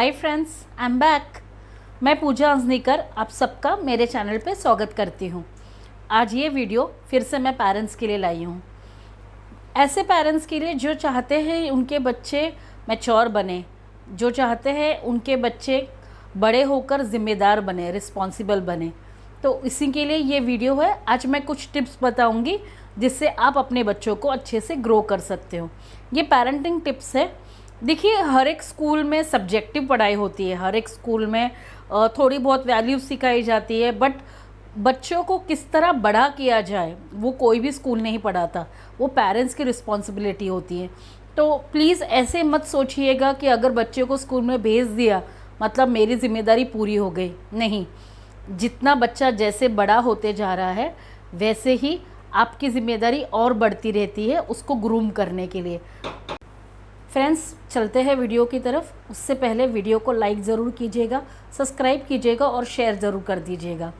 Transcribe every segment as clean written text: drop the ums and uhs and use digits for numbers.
Hi friends, I am back. मैं पूजा अंजनीकर आप सबका मेरे चैनल पे स्वागत करती हूँ। आज ये वीडियो फिर से मैं पेरेंट्स के लिए लाई हूँ। ऐसे पेरेंट्स के लिए जो चाहते हैं उनके बच्चे मैच्योर बने, जो चाहते हैं उनके बच्चे बड़े होकर ज़िम्मेदार बने, रिस्पॉन्सिबल बने। तो इसी के लिए ये वीडियो है। आज मैं कुछ टिप्स बताऊँगी जिससे आप अपने बच्चों को अच्छे से ग्रो कर सकते हो। ये पेरेंटिंग टिप्स है। देखिए, हर एक स्कूल में सब्जेक्टिव पढ़ाई होती है, हर एक स्कूल में थोड़ी बहुत वैल्यू सिखाई जाती है, बट बच्चों को किस तरह बड़ा किया जाए वो कोई भी स्कूल नहीं पढ़ाता। वो पेरेंट्स की रिस्पॉन्सिबिलिटी होती है। तो प्लीज़ ऐसे मत सोचिएगा कि अगर बच्चे को स्कूल में भेज दिया मतलब मेरी जिम्मेदारी पूरी हो गई। नहीं, जितना बच्चा जैसे बड़ा होते जा रहा है वैसे ही आपकी ज़िम्मेदारी और बढ़ती रहती है उसको ग्रूम करने के लिए। फ्रेंड्स, चलते हैं वीडियो की तरफ। उससे पहले वीडियो को लाइक ज़रूर कीजिएगा, सब्सक्राइब कीजिएगा और शेयर ज़रूर कर दीजिएगा।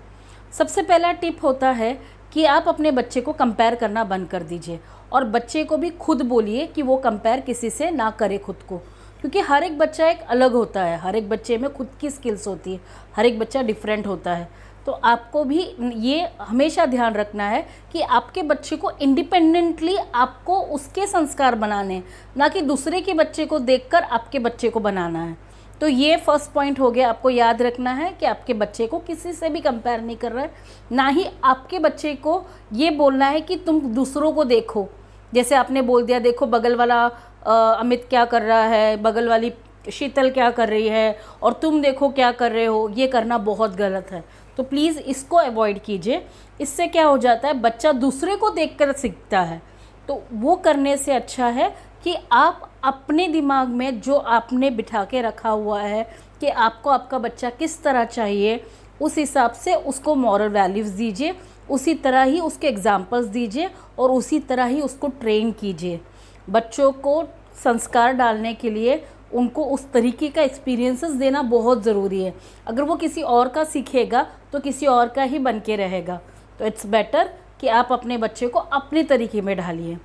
सबसे पहला टिप होता है कि आप अपने बच्चे को कंपेयर करना बंद कर दीजिए और बच्चे को भी खुद बोलिए कि वो कंपेयर किसी से ना करे खुद को, क्योंकि हर एक बच्चा एक अलग होता है, हर एक बच्चे में खुद की स्किल्स होती है, हर एक बच्चा डिफरेंट होता है। तो आपको भी ये हमेशा ध्यान रखना है कि आपके बच्चे को इंडिपेंडेंटली आपको उसके संस्कार बनाने, ना कि दूसरे के बच्चे को देखकर आपके बच्चे को बनाना है। तो ये फर्स्ट पॉइंट हो गया। आपको याद रखना है कि आपके बच्चे को किसी से भी कंपेयर नहीं कर रहा है, ना ही आपके बच्चे को ये बोलना है कि तुम दूसरों को देखो। जैसे आपने बोल दिया, देखो बगल वाला अमित क्या कर रहा है, बगल वाली शीतल क्या कर रही है और तुम देखो क्या कर रहे हो। ये करना बहुत गलत है। तो प्लीज़ इसको अवॉइड कीजिए। इससे क्या हो जाता है, बच्चा दूसरे को देखकर सीखता है। तो वो करने से अच्छा है कि आप अपने दिमाग में जो आपने बिठा के रखा हुआ है कि आपको आपका बच्चा किस तरह चाहिए, उस हिसाब से उसको मॉरल वैल्यूज़ दीजिए, उसी तरह ही उसके एग्जाम्पल्स दीजिए और उसी तरह ही उसको ट्रेन कीजिए। बच्चों को संस्कार डालने के लिए उनको उस तरीके का एक्सपीरियंसेस देना बहुत ज़रूरी है। अगर वो किसी और का सीखेगा तो किसी और का ही बन के रहेगा। तो इट्स बेटर कि आप अपने बच्चे को अपने तरीके में ढालिए।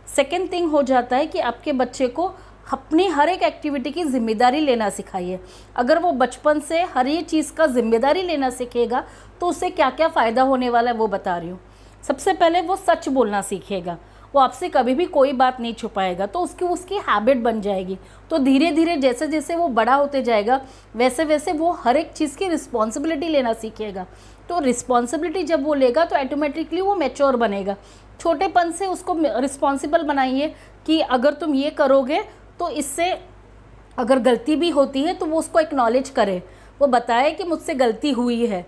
सेकेंड थिंग हो जाता है कि आपके बच्चे को अपनी हर एक एक्टिविटी की ज़िम्मेदारी लेना सिखाइए। अगर वो बचपन से हर एक चीज़ का ज़िम्मेदारी लेना सीखेगा तो उससे क्या क्या फ़ायदा होने वाला है वो बता रही हूँ। सबसे पहले वो सच बोलना सीखेगा, वो आपसे कभी भी कोई बात नहीं छुपाएगा, तो उसकी हैबिट बन जाएगी। तो धीरे धीरे जैसे जैसे वो बड़ा होते जाएगा वैसे वैसे वो हर एक चीज़ की रिस्पॉन्सिबिलिटी लेना सीखेगा। तो रिस्पॉन्सिबिलिटी जब वो लेगा तो ऑटोमेटिकली वो मैच्योर बनेगा। छोटेपन से उसको रिस्पॉन्सिबल बनाइए कि अगर तुम ये करोगे तो इससे अगर गलती भी होती है तो वो उसको एक्नॉलेज करे, वो बताए कि मुझसे गलती हुई है।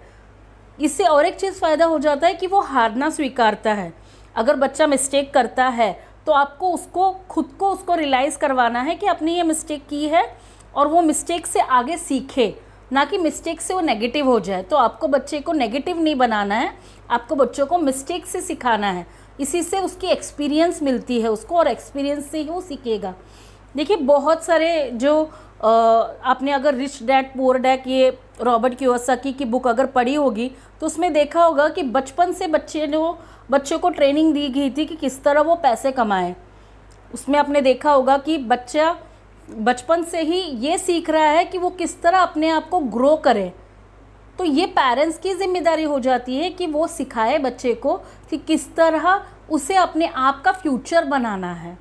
इससे और एक चीज़ फ़ायदा हो जाता है कि वो हारना स्वीकारता है। अगर बच्चा मिस्टेक करता है तो आपको उसको खुद को उसको रियलाइज़ करवाना है कि आपने ये मिस्टेक की है और वो मिस्टेक से आगे सीखे, ना कि मिस्टेक से वो नेगेटिव हो जाए। तो आपको बच्चे को नेगेटिव नहीं बनाना है, आपको बच्चों को मिस्टेक से सिखाना है। इसी से उसकी एक्सपीरियंस मिलती है उसको और एक्सपीरियंस से ही वो सीखेगा। देखिए, बहुत सारे जो आपने अगर रिच डैड पुअर डैड ये रॉबर्ट कियोसाकी की बुक अगर पढ़ी होगी तो उसमें देखा होगा कि बचपन से बच्चों को ट्रेनिंग दी गई थी कि किस तरह वो पैसे कमाएं। उसमें आपने देखा होगा कि बच्चा बचपन से ही ये सीख रहा है कि वो किस तरह अपने आप को ग्रो करे। तो ये पेरेंट्स की जिम्मेदारी हो जाती है कि वो सिखाए बच्चे को कि किस तरह उसे अपने आप का फ्यूचर बनाना है।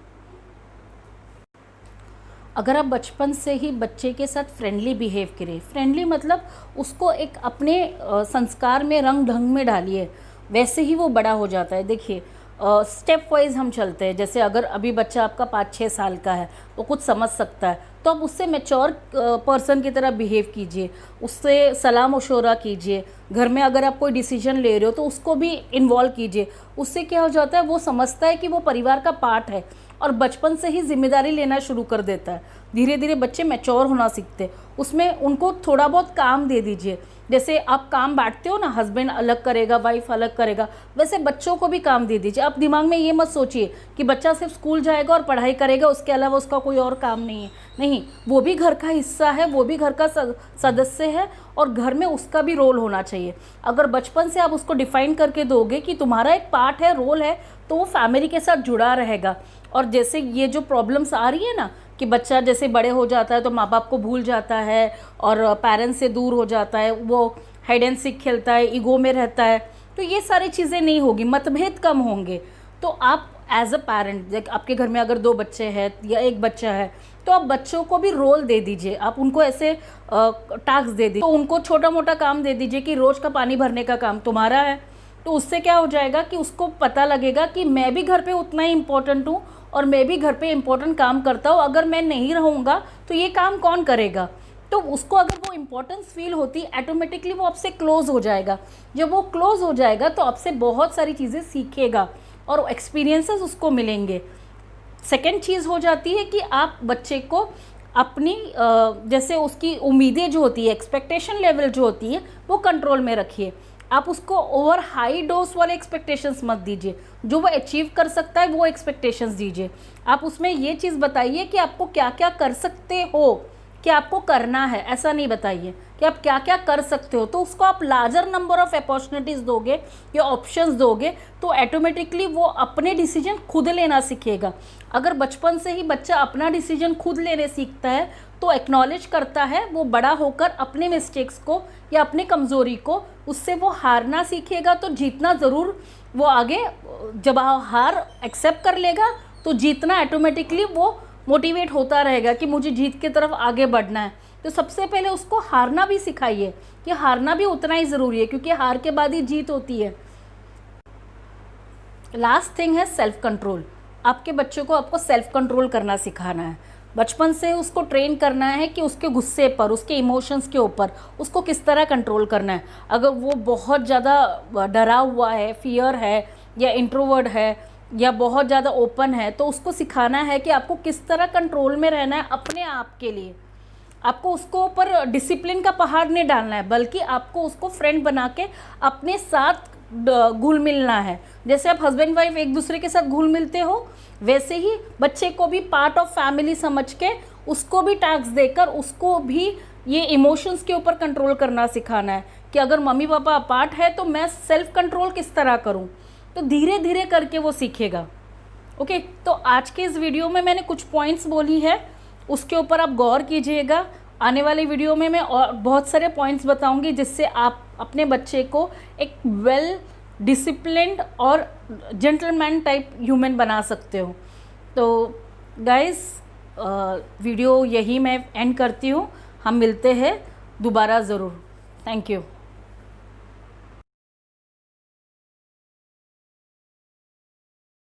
अगर आप बचपन से ही बच्चे के साथ फ्रेंडली बिहेव करें, फ्रेंडली मतलब उसको एक अपने संस्कार में रंग ढंग में डालिए, वैसे ही वो बड़ा हो जाता है। देखिए, स्टेप वाइज हम चलते हैं। जैसे अगर अभी बच्चा आपका 5-6 साल का है तो कुछ समझ सकता है, तो आप उससे मैच्योर पर्सन की तरह बिहेव कीजिए, उससे सलाह मशवरा कीजिए। घर में अगर आप कोई डिसीजन ले रहे हो तो उसको भी इन्वॉल्व कीजिए। उससे क्या हो जाता है, वो समझता है कि वो परिवार का पार्ट है और बचपन से ही जिम्मेदारी लेना शुरू कर देता है। धीरे धीरे बच्चे मैच्योर होना सीखते हैं। उसमें उनको थोड़ा बहुत काम दे दीजिए। जैसे आप काम बांटते हो ना, हस्बैंड अलग करेगा, वाइफ अलग करेगा, वैसे बच्चों को भी काम दे दीजिए। आप दिमाग में ये मत सोचिए कि बच्चा सिर्फ स्कूल जाएगा और पढ़ाई करेगा, उसके अलावा उसका कोई और काम नहीं है। नहीं, वो भी घर का हिस्सा है, वो भी घर का सदस्य है और घर में उसका भी रोल होना चाहिए। अगर बचपन से आप उसको डिफाइन करके दोगे कि तुम्हारा एक पार्ट है, रोल है, तो वो फैमिली के साथ जुड़ा रहेगा। और जैसे ये जो प्रॉब्लम्स आ रही है ना कि बच्चा जैसे बड़े हो जाता है तो माँ बाप को भूल जाता है और पेरेंट्स से दूर हो जाता है, वो हाइड एंड सीक खेलता है, ईगो में रहता है। तो ये सारी चीज़ें नहीं होगी, मतभेद कम होंगे। तो आप एज अ पेरेंट, आपके घर में अगर 2 बच्चे हैं या 1 बच्चा है, तो आप बच्चों को भी रोल दे दीजिए। आप उनको ऐसे टास्क दे दीजिए, तो उनको छोटा मोटा काम दे दीजिए कि रोज़ का पानी भरने का काम तुम्हारा है। तो उससे क्या हो जाएगा कि उसको पता लगेगा कि मैं भी घर पे उतना ही इम्पोर्टेंट हूँ और मैं भी घर पे इम्पोर्टेंट काम करता हूँ। अगर मैं नहीं रहूँगा तो ये काम कौन करेगा। तो उसको अगर वो इम्पोर्टेंस फील होती, ऑटोमेटिकली वो आपसे क्लोज हो जाएगा। जब वो क्लोज हो जाएगा तो आपसे बहुत सारी चीज़ें सीखेगा और एक्सपीरियंसेस उसको मिलेंगे। सेकेंड चीज़ हो जाती है कि आप बच्चे को अपनी जैसे उसकी उम्मीदें जो होती है, एक्सपेक्टेशन लेवल जो होती है, वो कंट्रोल में रखिए। आप उसको ओवर हाई डोज वाले एक्सपेक्टेशंस मत दीजिए। जो वो अचीव कर सकता है वो एक्सपेक्टेशंस दीजिए। आप उसमें ये चीज़ बताइए कि आपको क्या क्या कर सकते हो, कि आपको करना है, ऐसा नहीं बताइए कि आप क्या क्या कर सकते हो। तो उसको आप लार्जर नंबर ऑफ अपॉर्चुनिटीज़ दोगे या ऑप्शंस दोगे तो ऑटोमेटिकली वो अपने डिसीजन खुद लेना सीखेगा। अगर बचपन से ही बच्चा अपना डिसीजन खुद लेने सीखता है तो एक्नॉलेज करता है, वो बड़ा होकर अपने मिस्टेक्स को या अपनी कमज़ोरी को, उससे वो हारना सीखेगा। तो जीतना ज़रूर वो आगे, जब हार एक्सेप्ट कर लेगा तो जीतना ऑटोमेटिकली वो मोटिवेट होता रहेगा कि मुझे जीत की तरफ आगे बढ़ना है। तो सबसे पहले उसको हारना भी सिखाइए कि हारना भी उतना ही ज़रूरी है, क्योंकि हार के बाद ही जीत होती है। लास्ट थिंग है सेल्फ कंट्रोल। आपके बच्चों को आपको सेल्फ कंट्रोल करना सिखाना है। बचपन से उसको ट्रेन करना है कि उसके गुस्से पर, उसके इमोशंस के ऊपर उसको किस तरह कंट्रोल करना है। अगर वो बहुत ज़्यादा डरा हुआ है, फियर है या इंट्रोवर्ट है या बहुत ज़्यादा ओपन है, तो उसको सिखाना है कि आपको किस तरह कंट्रोल में रहना है अपने आप के लिए। आपको उसको ऊपर डिसिप्लिन का पहाड़ नहीं डालना है, बल्कि आपको उसको फ्रेंड बना के अपने साथ घुल मिलना है। जैसे आप हस्बैंड वाइफ एक दूसरे के साथ घुल मिलते हो, वैसे ही बच्चे को भी पार्ट ऑफ फैमिली समझ के उसको भी टास्क देकर उसको भी ये इमोशंस के ऊपर कंट्रोल करना सिखाना है कि अगर मम्मी पापा अपार्ट है तो मैं सेल्फ कंट्रोल किस तरह करूं। तो धीरे धीरे करके वो सीखेगा। ओके, तो आज के इस वीडियो में मैंने कुछ पॉइंट्स बोली है, उसके ऊपर आप गौर कीजिएगा। आने वाली वीडियो में मैं और बहुत सारे पॉइंट्स बताऊंगी जिससे आप अपने बच्चे को एक वेल डिसिप्लिन्ड और जेंटलमैन टाइप ह्यूमन बना सकते हो। तो गाइस, वीडियो यही मैं एंड करती हूँ। हम मिलते हैं दोबारा ज़रूर। Thank you.